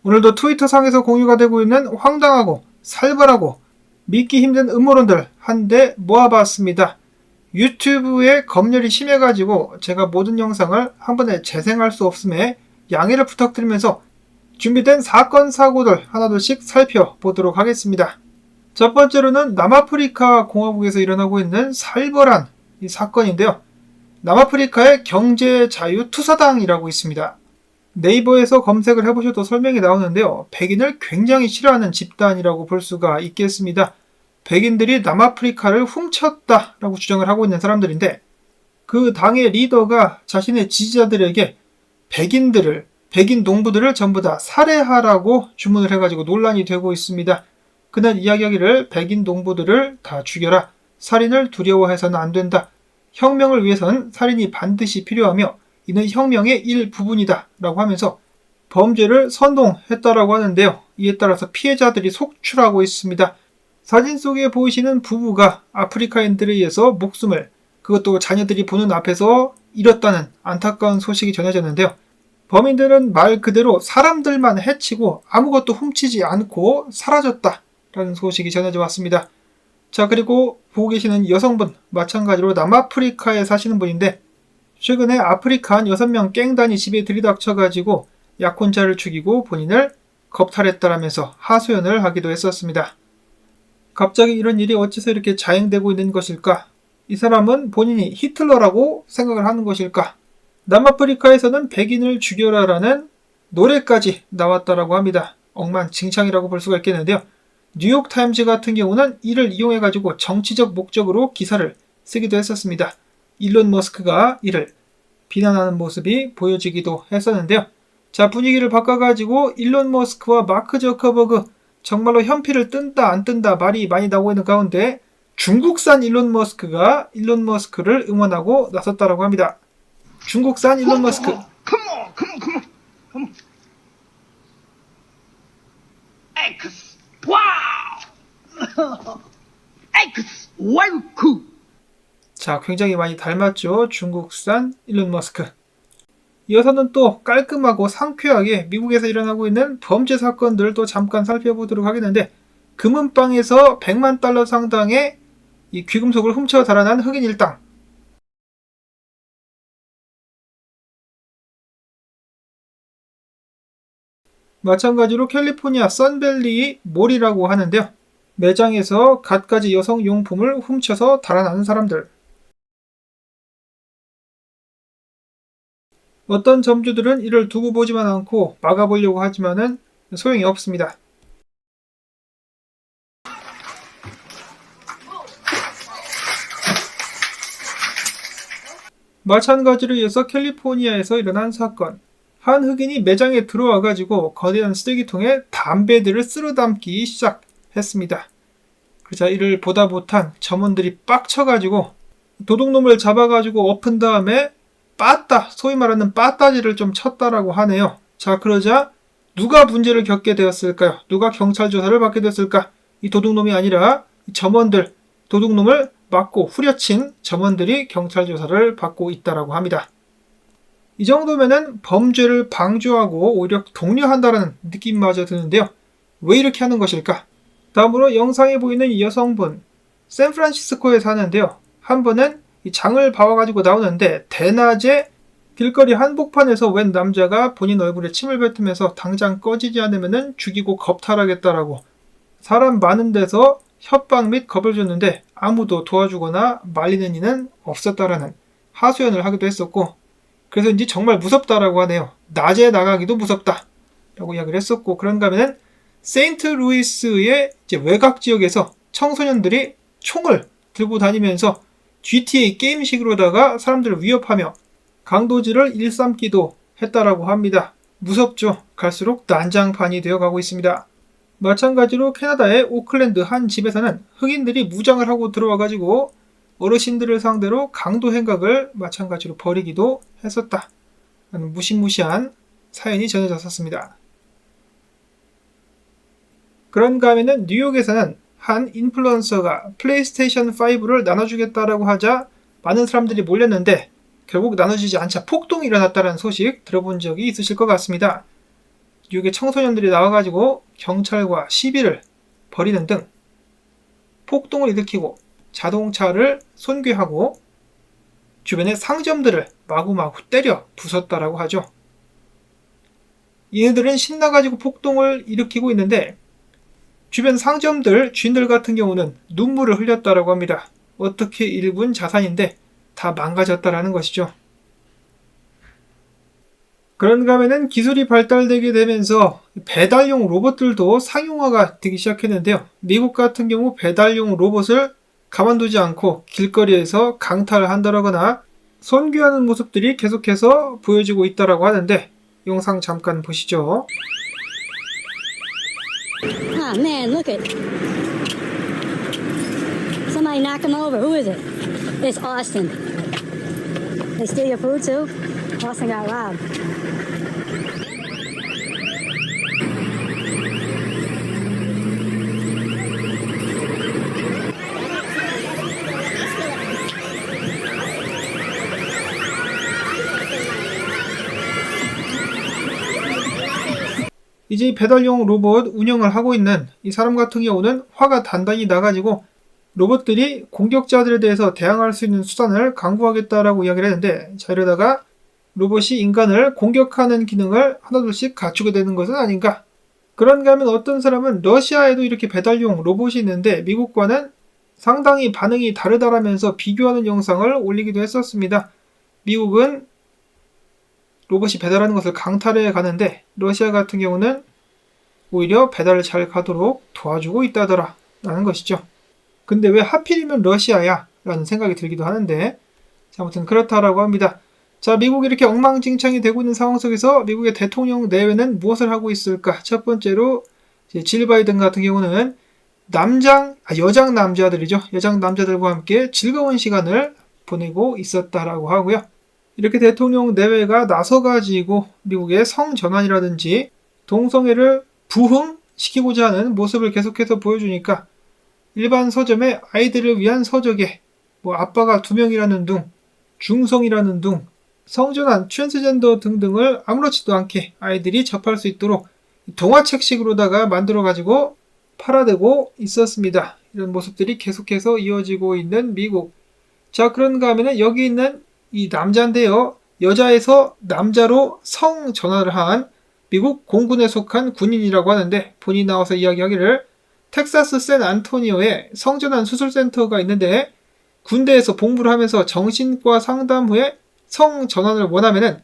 오늘도 트위터상에서 공유가 되고 있는 황당하고 살벌하고 믿기 힘든 음모론들 한데 모아봤습니다. 유튜브에 검열이 심해가지고 제가 모든 영상을 한 번에 재생할 수 없음에 양해를 부탁드리면서 준비된 사건 사고들 하나둘씩 살펴보도록 하겠습니다. 첫 번째로는 남아프리카 공화국에서 일어나고 있는 살벌한 이 사건인데요. 남아프리카의 경제자유투사당이라고 있습니다. 네이버에서 검색을 해보셔도 설명이 나오는데요. 백인을 굉장히 싫어하는 집단이라고 볼 수가 있겠습니다. 백인들이 남아프리카를 훔쳤다라고 주장을 하고 있는 사람들인데 그 당의 리더가 자신의 지지자들에게 백인 농부들을 전부 다 살해하라고 주문을 해가지고 논란이 되고 있습니다. 그는 이야기하기를 백인 농부들을 다 죽여라. 살인을 두려워해서는 안 된다. 혁명을 위해서는 살인이 반드시 필요하며 이는 혁명의 일부분이다 라고 하면서 범죄를 선동했다라고 하는데요. 이에 따라서 피해자들이 속출하고 있습니다. 사진 속에 보이시는 부부가 아프리카인들에 의해서 목숨을 그것도 자녀들이 보는 앞에서 잃었다는 안타까운 소식이 전해졌는데요. 범인들은 말 그대로 사람들만 해치고 아무것도 훔치지 않고 사라졌다라는 소식이 전해져 왔습니다. 자, 그리고 보고 계시는 여성분 마찬가지로 남아프리카에 사시는 분인데 최근에 아프리카한 6명 갱단이 집에 들이닥쳐가지고 약혼자를 죽이고 본인을 겁탈했다라면서 하소연을 하기도 했었습니다. 갑자기 이런 일이 어째서 이렇게 자행되고 있는 것일까? 이 사람은 본인이 히틀러라고 생각을 하는 것일까? 남아프리카에서는 백인을 죽여라라는 노래까지 나왔다라고 합니다. 엉망진창이라고 볼 수가 있겠는데요. 뉴욕타임즈 같은 경우는 이를 이용해가지고 정치적 목적으로 기사를 쓰기도 했었습니다. 일론 머스크가 이를 비난하는 모습이 보여지기도 했었는데요. 자, 분위기를 바꿔가지고 일론 머스크와 마크 저커버그 정말로 현피를 뜬다 안 뜬다 말이 많이 나오고 있는 가운데 중국산 일론 머스크가 일론 머스크를 응원하고 나섰다라고 합니다. 중국산 일론 머스크. Come on. X. Wow. X. Wanku. 자, 굉장히 많이 닮았죠. 중국산 일론 머스크. 이어서는 또 깔끔하고 상쾌하게 미국에서 일어나고 있는 범죄 사건들을 또 잠깐 살펴보도록 하겠는데 금은방에서 100만 달러 상당의 이 귀금속을 훔쳐 달아난 흑인 일당. 마찬가지로 캘리포니아 선밸리 몰이라고 하는데요. 매장에서 갖가지 여성 용품을 훔쳐서 달아나는 사람들. 어떤 점주들은 이를 두고 보지만 않고 막아보려고 하지만은 소용이 없습니다. 마찬가지로 이어서 캘리포니아에서 일어난 사건. 한 흑인이 매장에 들어와가지고 거대한 쓰레기통에 담배들을 쓸어 담기 시작했습니다. 그러자 이를 보다 못한 점원들이 빡쳐가지고 도둑놈을 잡아가지고 엎은 다음에 소위 말하는 빠따지를 좀 쳤다라고 하네요. 자, 그러자 누가 문제를 겪게 되었을까요? 누가 경찰 조사를 받게 되었을까? 이 도둑놈이 아니라 점원들, 도둑놈을 맞고 후려친 점원들이 경찰 조사를 받고 있다라고 합니다. 이 정도면은 범죄를 방조하고 오히려 독려한다라는 느낌마저 드는데요. 왜 이렇게 하는 것일까? 다음으로 영상에 보이는 이 여성분, 샌프란시스코에 사는데요. 한 번은 이 장을 봐와가지고 나오는데 대낮에 길거리 한복판에서 웬 남자가 본인 얼굴에 침을 뱉으면서 당장 꺼지지 않으면 죽이고 겁탈하겠다라고 사람 많은 데서 협박 및 겁을 줬는데 아무도 도와주거나 말리는 이는 없었다라는 하소연을 하기도 했었고 그래서인지 정말 무섭다라고 하네요. 낮에 나가기도 무섭다라고 이야기를 했었고 그런가 하면은 세인트루이스의 이제 외곽 지역에서 청소년들이 총을 들고 다니면서 GTA 게임식으로다가 사람들을 위협하며 강도질을 일삼기도 했다라고 합니다. 무섭죠. 갈수록 난장판이 되어가고 있습니다. 마찬가지로 캐나다의 오클랜드 한 집에서는 흑인들이 무장을 하고 들어와가지고 어르신들을 상대로 강도 행각을 마찬가지로 벌이기도 했었다. 라는 무시무시한 사연이 전해졌었습니다. 그런가 하면은 뉴욕에서는 한 인플루언서가 플레이스테이션 5를 나눠주겠다라고 하자 많은 사람들이 몰렸는데 결국 나눠지지 않자 폭동이 일어났다는 소식 들어본 적이 있으실 것 같습니다. 미국의 청소년들이 나와가지고 경찰과 시비를 벌이는 등 폭동을 일으키고 자동차를 손괴하고 주변의 상점들을 마구마구 때려 부쉈다라고 하죠. 얘네들은 신나가지고 폭동을 일으키고 있는데 주변 상점들 주인들 같은 경우는 눈물을 흘렸다라고 합니다. 어떻게 일군 자산인데 다 망가졌다라는 것이죠. 그런가 하면은 기술이 발달되게 되면서 배달용 로봇들도 상용화가 되기 시작했는데요. 미국 같은 경우 배달용 로봇을 가만두지 않고 길거리에서 강탈을 한다거나 손괴하는 모습들이 계속해서 보여지고 있다라고 하는데 영상 잠깐 보시죠. Oh man, look it. Somebody knocked him over. Who is it? It's Austin. They steal your food too? Austin got robbed. 이제 이 배달용 로봇 운영을 하고 있는 이 사람 같은 경우는 화가 단단히 나가지고 로봇들이 공격자들에 대해서 대항할 수 있는 수단을 강구하겠다라고 이야기를 했는데, 자, 이러다가 로봇이 인간을 공격하는 기능을 하나둘씩 갖추게 되는 것은 아닌가. 그런가 하면 어떤 사람은 러시아에도 이렇게 배달용 로봇이 있는데 미국과는 상당히 반응이 다르다라면서 비교하는 영상을 올리기도 했었습니다. 미국은 로봇이 배달하는 것을 강탈해 가는데 러시아 같은 경우는 오히려 배달을 잘 가도록 도와주고 있다더라 라는 것이죠. 근데 왜 하필이면 러시아야? 라는 생각이 들기도 하는데, 자, 아무튼 그렇다라고 합니다. 자, 미국이 이렇게 엉망진창이 되고 있는 상황 속에서 미국의 대통령 내외는 무엇을 하고 있을까? 첫 번째로 질 바이든 같은 경우는 여장 남자들이죠. 여장 남자들과 함께 즐거운 시간을 보내고 있었다라고 하고요. 이렇게 대통령 내외가 나서가지고 미국의 성전환이라든지 동성애를 부흥시키고자 하는 모습을 계속해서 보여주니까 일반 서점에 아이들을 위한 서적에 아빠가 2명이라는 둥, 중성이라는 둥, 성전환, 트랜스젠더 등등을 아무렇지도 않게 아이들이 접할 수 있도록 동화책식으로다가 만들어가지고 팔아대고 있었습니다. 이런 모습들이 계속해서 이어지고 있는 미국. 자, 그런가 하면은 여기 있는 이 남자인데요. 여자에서 남자로 성전환을 한 미국 공군에 속한 군인이라고 하는데, 본인이 나와서 이야기하기를 텍사스 샌안토니오에 성전환 수술센터가 있는데 군대에서 복무를 하면서 정신과 상담 후에 성전환을 원하면은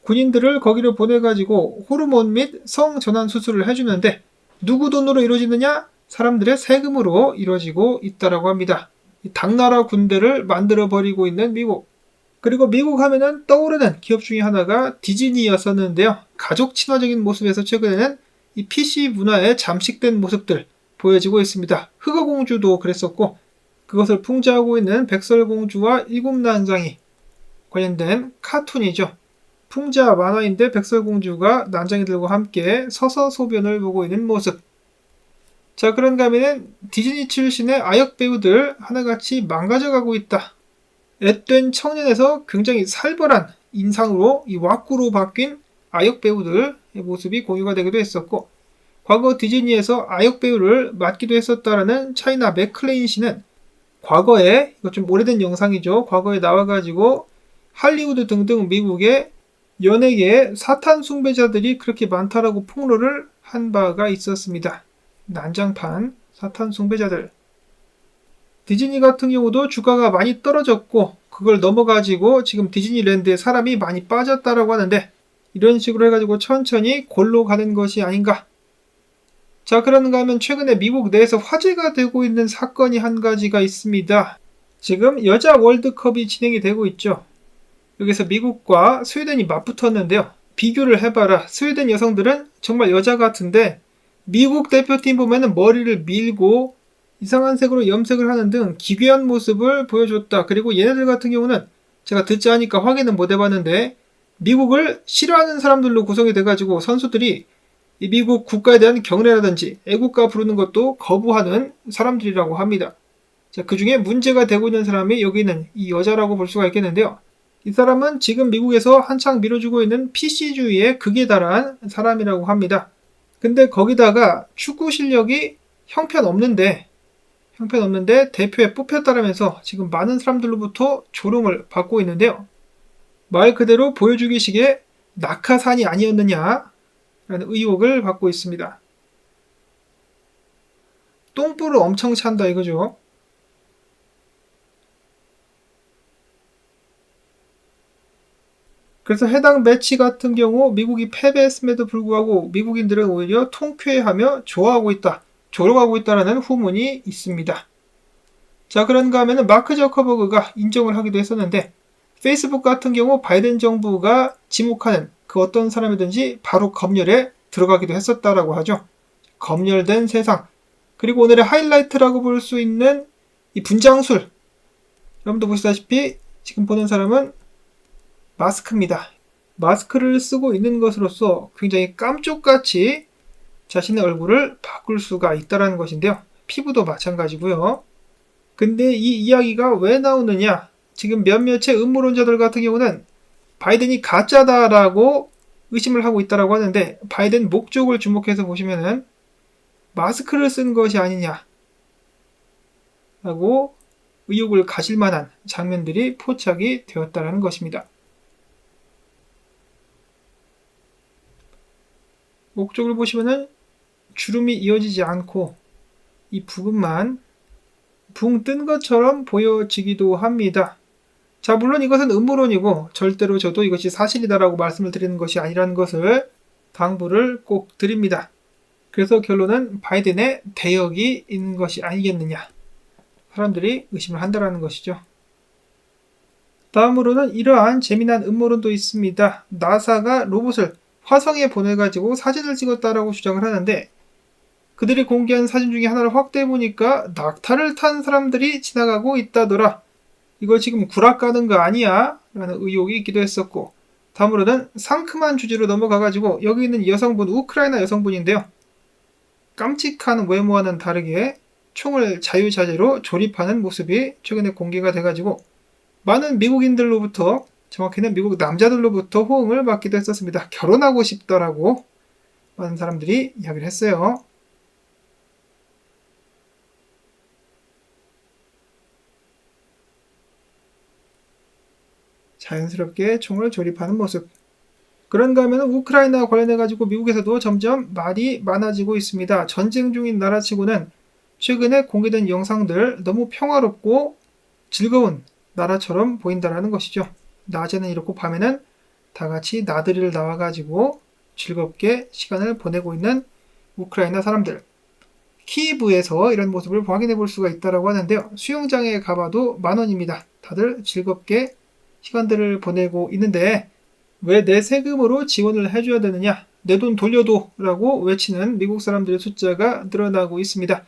군인들을 거기로 보내가지고 호르몬 및 성전환 수술을 해주는데, 누구 돈으로 이루어지느냐? 사람들의 세금으로 이루어지고 있다라고 합니다. 당나라 군대를 만들어버리고 있는 미국. 그리고 미국 하면은 떠오르는 기업 중에 하나가 디즈니였었는데요. 가족 친화적인 모습에서 최근에는 이 PC 문화에 잠식된 모습들 보여지고 있습니다. 흑어공주도 그랬었고, 그것을 풍자하고 있는 백설공주와 일곱난장이 관련된 카툰이죠. 풍자 만화인데 백설공주가 난장이들과 함께 서서 소변을 보고 있는 모습. 자, 그런가 하면은 디즈니 출신의 아역 배우들 하나같이 망가져가고 있다. 앳된 청년에서 굉장히 살벌한 인상으로 이 왁구로 바뀐 아역 배우들의 모습이 공유가 되기도 했었고, 과거 디즈니에서 아역 배우를 맡기도 했었다라는 차이나 맥클레인 씨는 과거에, 이거 좀 오래된 영상이죠. 과거에 나와가지고 할리우드 등등 미국의 연예계에 사탄 숭배자들이 그렇게 많다라고 폭로를 한 바가 있었습니다. 난장판 사탄 숭배자들. 디즈니 같은 경우도 주가가 많이 떨어졌고 그걸 넘어가지고 지금 디즈니랜드에 사람이 많이 빠졌다라고 하는데, 이런 식으로 해가지고 천천히 골로 가는 것이 아닌가. 자, 그런가 하면 최근에 미국 내에서 화제가 되고 있는 사건이 한 가지가 있습니다. 지금 여자 월드컵이 진행이 되고 있죠. 여기서 미국과 스웨덴이 맞붙었는데요. 비교를 해봐라. 스웨덴 여성들은 정말 여자 같은데 미국 대표팀 보면은 머리를 밀고 이상한 색으로 염색을 하는 등 기괴한 모습을 보여줬다. 그리고 얘네들 같은 경우는 제가 듣자 하니까 확인은 못 해봤는데 미국을 싫어하는 사람들로 구성이 돼가지고 선수들이 이 미국 국가에 대한 경례라든지 애국가 부르는 것도 거부하는 사람들이라고 합니다. 자, 그 중에 문제가 되고 있는 사람이 여기 있는 이 여자라고 볼 수가 있겠는데요. 이 사람은 지금 미국에서 한창 밀어주고 있는 PC주의의 극에 달한 사람이라고 합니다. 근데 거기다가 축구 실력이 형편없는데 대표에 뽑혔다라면서 지금 많은 사람들로부터 조롱을 받고 있는데요. 말 그대로 보여주기식의 낙하산이 아니었느냐라는 의혹을 받고 있습니다. 똥불을 엄청 찬다 이거죠. 그래서 해당 매치 같은 경우 미국이 패배했음에도 불구하고 미국인들은 오히려 통쾌해하며 좋아하고 있다, 조롱하고 있다라는 후문이 있습니다. 자, 그런가 하면 마크 저커버그가 인정을 하기도 했었는데 페이스북 같은 경우 바이든 정부가 지목하는 그 어떤 사람이든지 바로 검열에 들어가기도 했었다라고 하죠. 검열된 세상. 그리고 오늘의 하이라이트라고 볼 수 있는 이 분장술. 여러분도 보시다시피 지금 보는 사람은 마스크입니다. 마스크를 쓰고 있는 것으로서 굉장히 깜쪽같이 자신의 얼굴을 바꿀 수가 있다는 것인데요. 피부도 마찬가지고요. 근데 이 이야기가 왜 나오느냐? 지금 몇몇의 음모론자들 같은 경우는 바이든이 가짜다라고 의심을 하고 있다고 하는데 바이든 목적을 주목해서 보시면은 마스크를 쓴 것이 아니냐라고 의혹을 가질 만한 장면들이 포착이 되었다는 것입니다. 목적을 보시면은 주름이 이어지지 않고 이 부분만 붕 뜬 것처럼 보여지기도 합니다. 자, 물론 이것은 음모론이고 절대로 저도 이것이 사실이다라고 말씀을 드리는 것이 아니라는 것을 당부를 꼭 드립니다. 그래서 결론은 바이든의 대역이 있는 것이 아니겠느냐. 사람들이 의심을 한다는 것이죠. 다음으로는 이러한 재미난 음모론도 있습니다. 나사가 로봇을 화성에 보내가지고 사진을 찍었다라고 주장을 하는데 그들이 공개한 사진 중에 하나를 확대해보니까 낙타를 탄 사람들이 지나가고 있다더라. 이거 지금 구락 가는 거 아니야? 라는 의혹이 있기도 했었고 다음으로는 상큼한 주제로 넘어가가지고 여기 있는 여성분, 우크라이나 여성분인데요. 깜찍한 외모와는 다르게 총을 자유자재로 조립하는 모습이 최근에 공개가 돼가지고 많은 미국인들로부터 정확히는 미국 남자들로부터 호응을 받기도 했었습니다. 결혼하고 싶다라고 많은 사람들이 이야기를 했어요. 자연스럽게 총을 조립하는 모습. 그런가 하면 우크라이나와 관련해가지고 미국에서도 점점 말이 많아지고 있습니다. 전쟁 중인 나라치고는 최근에 공개된 영상들 너무 평화롭고 즐거운 나라처럼 보인다는 것이죠. 낮에는 이렇고 밤에는 다 같이 나들이를 나와가지고 즐겁게 시간을 보내고 있는 우크라이나 사람들. 키이브에서 이런 모습을 확인해 볼 수가 있다고 하는데요. 수영장에 가봐도 10,000원입니다. 다들 즐겁게 시간들을 보내고 있는데 왜 내 세금으로 지원을 해줘야 되느냐? 내 돈 돌려도 라고 외치는 미국 사람들의 숫자가 늘어나고 있습니다.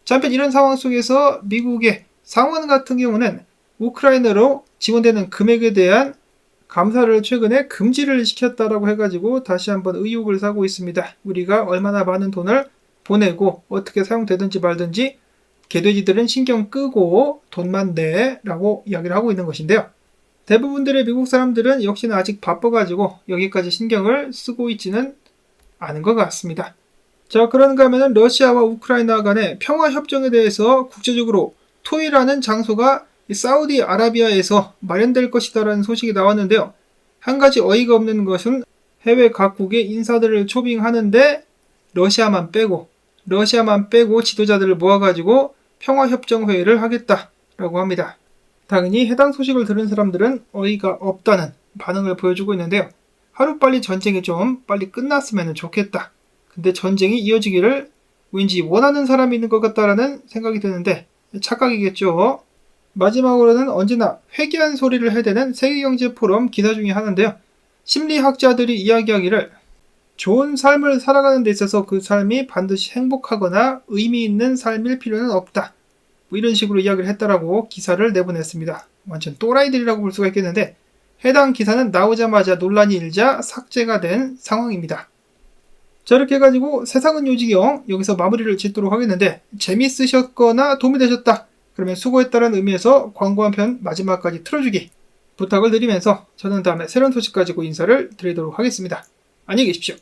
자, 한편 이런 상황 속에서 미국의 상원 같은 경우는 우크라이나로 지원되는 금액에 대한 감사를 최근에 금지를 시켰다라고 해가지고 다시 한번 의혹을 사고 있습니다. 우리가 얼마나 많은 돈을 보내고 어떻게 사용되든지 말든지 개돼지들은 신경 끄고 돈만 내라고 이야기를 하고 있는 것인데요. 대부분들의 미국 사람들은 역시나 아직 바빠가지고 여기까지 신경을 쓰고 있지는 않은 것 같습니다. 자, 그런가 하면 러시아와 우크라이나 간의 평화협정에 대해서 국제적으로 토의라는 장소가 사우디아라비아에서 마련될 것이다라는 소식이 나왔는데요. 한 가지 어이가 없는 것은 해외 각국의 인사들을 초빙하는데 러시아만 빼고 지도자들을 모아가지고 평화협정회의를 하겠다라고 합니다. 당연히 해당 소식을 들은 사람들은 어이가 없다는 반응을 보여주고 있는데요. 하루빨리 전쟁이 좀 빨리 끝났으면 좋겠다. 근데 전쟁이 이어지기를 왠지 원하는 사람이 있는 것 같다라는 생각이 드는데 착각이겠죠. 마지막으로는 언제나 회개한 소리를 해대는 세계경제포럼 기사 중에 하나인데요. 심리학자들이 이야기하기를 좋은 삶을 살아가는 데 있어서 그 삶이 반드시 행복하거나 의미 있는 삶일 필요는 없다. 뭐 이런 식으로 이야기를 했다라고 기사를 내보냈습니다. 완전 또라이들이라고 볼 수가 있겠는데 해당 기사는 나오자마자 논란이 일자 삭제가 된 상황입니다. 자, 이렇게 해가지고 세상은 요지경 여기서 마무리를 짓도록 하겠는데 재밌으셨거나 도움이 되셨다. 그러면 수고했다는 의미에서 광고 한 편 마지막까지 틀어주기 부탁을 드리면서 저는 다음에 새로운 소식 가지고 인사를 드리도록 하겠습니다. 안녕히 계십시오.